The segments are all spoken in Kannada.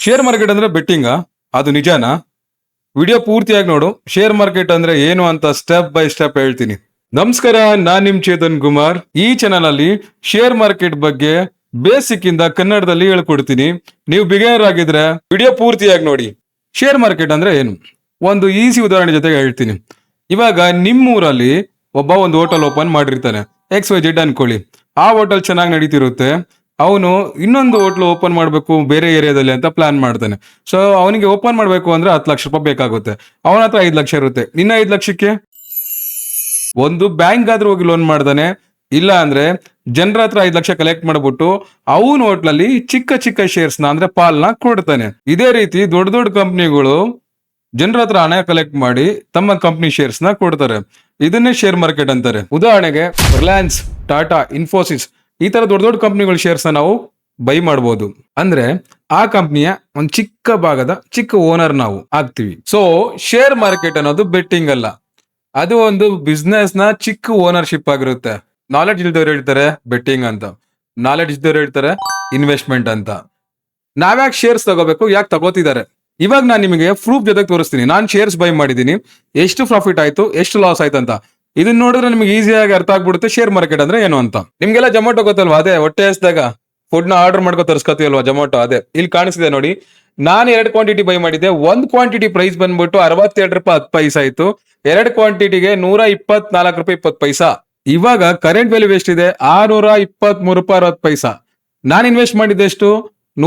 ಶೇರ್ ಮಾರ್ಕೆಟ್ ಅಂದ್ರೆ ಬೆಟ್ಟಿಂಗಾ? ಅದು ನಿಜಾನಾ? ವಿಡಿಯೋ ಪೂರ್ತಿಯಾಗಿ ನೋಡು. ಶೇರ್ ಮಾರ್ಕೆಟ್ ಅಂದ್ರೆ ಏನು ಅಂತ ಸ್ಟೆಪ್ ಬೈ ಸ್ಟೆಪ್ ಹೇಳ್ತೀನಿ. ನಮಸ್ಕಾರ, ನಾನ್ ನಿಮ್ ಚೇತನ್ ಕುಮಾರ್. ಈ ಚಾನಲ್ ಅಲ್ಲಿ ಶೇರ್ ಮಾರ್ಕೆಟ್ ಬಗ್ಗೆ ಬೇಸಿಕ್ ಇಂದ ಕನ್ನಡದಲ್ಲಿ ಹೇಳ್ಕೊಡ್ತೀನಿ. ನೀವು ಬಿಗಿನರ್ ಆಗಿದ್ರೆ ವಿಡಿಯೋ ಪೂರ್ತಿಯಾಗಿ ನೋಡಿ. ಶೇರ್ ಮಾರ್ಕೆಟ್ ಅಂದ್ರೆ ಏನು? ಒಂದು ಈಸಿ ಉದಾಹರಣೆ ಜೊತೆಗೆ ಹೇಳ್ತೀನಿ. ಇವಾಗ ನಿಮ್ಮೂರಲ್ಲಿ ಒಬ್ಬ ಒಂದು ಹೋಟೆಲ್ ಓಪನ್ ಮಾಡಿರ್ತಾನೆ, XYZ ಅನ್ಕೊಳ್ಳಿ. ಆ ಹೋಟೆಲ್ ಚೆನ್ನಾಗಿ ನಡೀತಿರುತ್ತೆ. ಅವನು ಇನ್ನೊಂದು ಹೋಟ್ಲು ಓಪನ್ ಮಾಡಬೇಕು ಬೇರೆ ಏರಿಯಾದಲ್ಲಿ ಅಂತ ಪ್ಲಾನ್ ಮಾಡ್ತಾನೆ. ಸೊ ಅವನಿಗೆ ಓಪನ್ ಮಾಡಬೇಕು ಅಂದ್ರೆ 10 ಲಕ್ಷ ರೂಪಾಯಿ ಬೇಕಾಗುತ್ತೆ. ಅವನ ಹತ್ರ 5 ಲಕ್ಷ ಇರುತ್ತೆ. ಇನ್ನ 5 ಲಕ್ಷಕ್ಕೆ ಒಂದು ಬ್ಯಾಂಕ್ ಆದ್ರೂ ಹೋಗಿ ಲೋನ್ ಮಾಡ್ತಾನೆ. ಇಲ್ಲ ಅಂದ್ರೆ ಜನರ ಹತ್ರ 5 ಲಕ್ಷ ಕಲೆಕ್ಟ್ ಮಾಡ್ಬಿಟ್ಟು ಅವನ ಹೋಟ್ಲಲ್ಲಿ ಚಿಕ್ಕ ಚಿಕ್ಕ ಶೇರ್ಸ್ ನ ಅಂದ್ರೆ ಪಾಲ್ನ ಕೊಡ್ತಾನೆ. ಇದೇ ರೀತಿ ದೊಡ್ಡ ದೊಡ್ಡ ಕಂಪ್ನಿಗಳು ಜನರ ಹತ್ರ ಹಣ ಕಲೆಕ್ಟ್ ಮಾಡಿ ತಮ್ಮ ಕಂಪ್ನಿ ಶೇರ್ಸ್ ನ ಕೊಡ್ತಾರೆ. ಇದನ್ನೇ ಶೇರ್ ಮಾರ್ಕೆಟ್ ಅಂತಾರೆ. ಉದಾಹರಣೆಗೆ ರಿಲಯನ್ಸ್, ಟಾಟಾ, ಇನ್ಫೋಸಿಸ್ ಈ ತರ ದೊಡ್ಡ ದೊಡ್ಡ ಕಂಪ್ನಿಗಳ ಶೇರ್ಸ್ ನಾವು ಬೈ ಮಾಡಬಹುದು. ಅಂದ್ರೆ ಆ ಕಂಪ್ನಿಯ ಒಂದು ಚಿಕ್ಕ ಭಾಗದ ಚಿಕ್ಕ ಓನರ್ ನಾವು ಆಗ್ತೀವಿ. ಸೊ ಶೇರ್ ಮಾರ್ಕೆಟ್ ಅನ್ನೋದು ಬೆಟ್ಟಿಂಗ್ ಅಲ್ಲ, ಅದು ಒಂದು ಬಿಸ್ನೆಸ್ ನ ಚಿಕ್ಕ ಓನರ್ಶಿಪ್ ಆಗಿರುತ್ತೆ. ನಾಲೆಡ್ಜ್ ಇಲ್ದವ್ರು ಹೇಳ್ತಾರೆ ಬೆಟ್ಟಿಂಗ್ ಅಂತ, ನಾಲೆಡ್ಜ್ ಇದ್ದವ್ರು ಹೇಳ್ತಾರೆ ಇನ್ವೆಸ್ಟ್ಮೆಂಟ್ ಅಂತ. ನಾವ್ಯಾಕೆ ಶೇರ್ಸ್ ತಗೋಬೇಕು, ಯಾಕೆ ತಗೋತಿದ್ದಾರೆ? ಇವಾಗ ನಾನು ನಿಮಗೆ ಪ್ರೂಫ್ ಜೊತೆ ತೋರಿಸ್ತೀನಿ. ನಾನು ಶೇರ್ಸ್ ಬೈ ಮಾಡಿದೀನಿ, ಎಷ್ಟು ಪ್ರಾಫಿಟ್ ಆಯ್ತು, ಎಷ್ಟು ಲಾಸ್ ಆಯ್ತು ಅಂತ. ಇದನ್ನ ನೋಡಿದ್ರೆ ನಿಮ್ಗೆ ಈಸಿಯಾಗಿ ಅರ್ಥ ಆಗ್ಬಿಡುತ್ತೆ ಶೇರ್ ಮಾರ್ಕೆಟ್ ಅಂದ್ರೆ ಏನು ಅಂತ. ನಿಮ್ಗೆಲ್ಲ ಜೊಮೊಟೊ ಗೊತ್ತಲ್ವಾ? ಅದೇ ಹೊಟ್ಟೆ ಹಸ್ದಾಗ ಫುಡ್ ನ ಆರ್ಡರ್ ಮಾಡ್ಕೊ ತರಿಸ್ಕೊತೀವಲ್ವಾ, ಜೊಮೊಟೊ. ಅದೇ ಇಲ್ಲಿ ಕಾಣಿಸ್ತಿದೆ ನೋಡಿ. ನಾನು 2 ಕ್ವಾಂಟಿಟಿ ಬೈ ಮಾಡಿದ್ದೆ. ಒಂದು ಕ್ವಾಂಟಿಟಿ ಪ್ರೈಸ್ ಬಂದ್ಬಿಟ್ಟು 62 ರೂಪಾಯಿ 10 ಪೈಸಾ ಆಯ್ತು. 2 ಕ್ವಾಂಟಿಟಿಗೆ 124 ರೂಪಾಯಿ 20 ಪೈಸಾ. ಇವಾಗ ಕರೆಂಟ್ ವ್ಯಾಲ್ಯೂ ಎಷ್ಟಿದೆ? 623 ರೂಪಾಯಿ 60 ಪೈಸಾ. ನಾನು ಇನ್ವೆಸ್ಟ್ ಮಾಡಿದ್ದೆ ಎಷ್ಟು?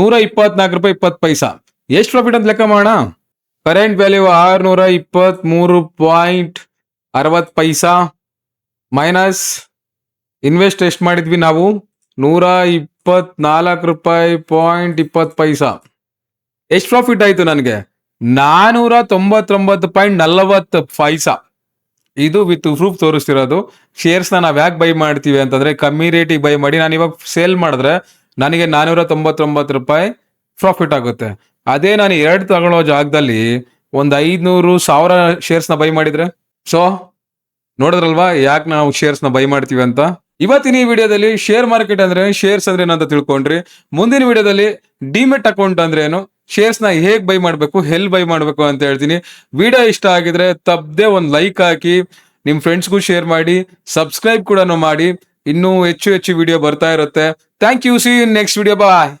124 ರೂಪಾಯಿ 20 ಪೈಸಾ. ಎಷ್ಟು ಪ್ರಾಫಿಟ್ ಅಂತ ಲೆಕ್ಕ ಮಾಡೋಣ. ಕರೆಂಟ್ ವ್ಯಾಲ್ಯೂ 623.60 ಪೈಸಾ ಮೈನಸ್ ಇನ್ವೆಸ್ಟ್ ಎಷ್ಟು ಮಾಡಿದ್ವಿ ನಾವು? 124 ರೂಪಾಯಿ 20 ಪೈಸಾ. ಎಷ್ಟು ಪ್ರಾಫಿಟ್ ಆಯ್ತು ನನಗೆ? 499.40 ಪೈಸಾ. ಇದು ವಿತ್ ಪ್ರೂಫ್ ತೋರಿಸ್ತಿರೋದು. ಶೇರ್ಸ್ ನಾವ್ ಯಾಕೆ ಬೈ ಮಾಡ್ತೀವಿ ಅಂತಂದ್ರೆ ಕಮ್ಮಿ ರೇಟಿಗೆ ಬೈ ಮಾಡಿ ನಾನು ಇವಾಗ ಸೇಲ್ ಮಾಡಿದ್ರೆ ನನಗೆ 499 ರೂಪಾಯಿ ಪ್ರಾಫಿಟ್ ಆಗುತ್ತೆ. ಅದೇ ನಾನು 2 ತಗೊಳ್ಳೋ ಜಾಗದಲ್ಲಿ ಒಂದು 500,000 ಶೇರ್ಸ್ ನ ಬೈ ಮಾಡಿದ್ರೆ, ಸೊ ನೋಡಿದ್ರಲ್ವಾ ಯಾಕೆ ನಾವು ಶೇರ್ಸ್ ನ ಬೈ ಮಾಡ್ತೀವಿ ಅಂತ. ಇವತ್ತಿನ ಈ ವಿಡಿಯೋದಲ್ಲಿ ಶೇರ್ ಮಾರ್ಕೆಟ್ ಅಂದ್ರೆ ಶೇರ್ಸ್ ಅಂದ್ರೆ ಏನಂತ ತಿಳ್ಕೊಂಡ್ರಿ. ಮುಂದಿನ ವಿಡಿಯೋದಲ್ಲಿ ಡಿಮೆಟ್ ಅಕೌಂಟ್ ಅಂದ್ರೆ ಏನು, ಶೇರ್ಸ್ ನ ಹೇಗ್ ಬೈ ಮಾಡ್ಬೇಕು, ಎಲ್ ಬೈ ಮಾಡ್ಬೇಕು ಅಂತ ಹೇಳ್ತೀನಿ. ವಿಡಿಯೋ ಇಷ್ಟ ಆಗಿದ್ರೆ ತಪ್ಪದೆ ಒಂದು ಲೈಕ್ ಹಾಕಿ, ನಿಮ್ ಫ್ರೆಂಡ್ಸ್ಗೂ ಶೇರ್ ಮಾಡಿ, ಸಬ್ಸ್ಕ್ರೈಬ್ ಕೂಡ ಮಾಡಿ. ಇನ್ನೂ ಹೆಚ್ಚು ಹೆಚ್ಚು ವಿಡಿಯೋ ಬರ್ತಾ ಇರುತ್ತೆ. Thank you. See you in next video. Bye.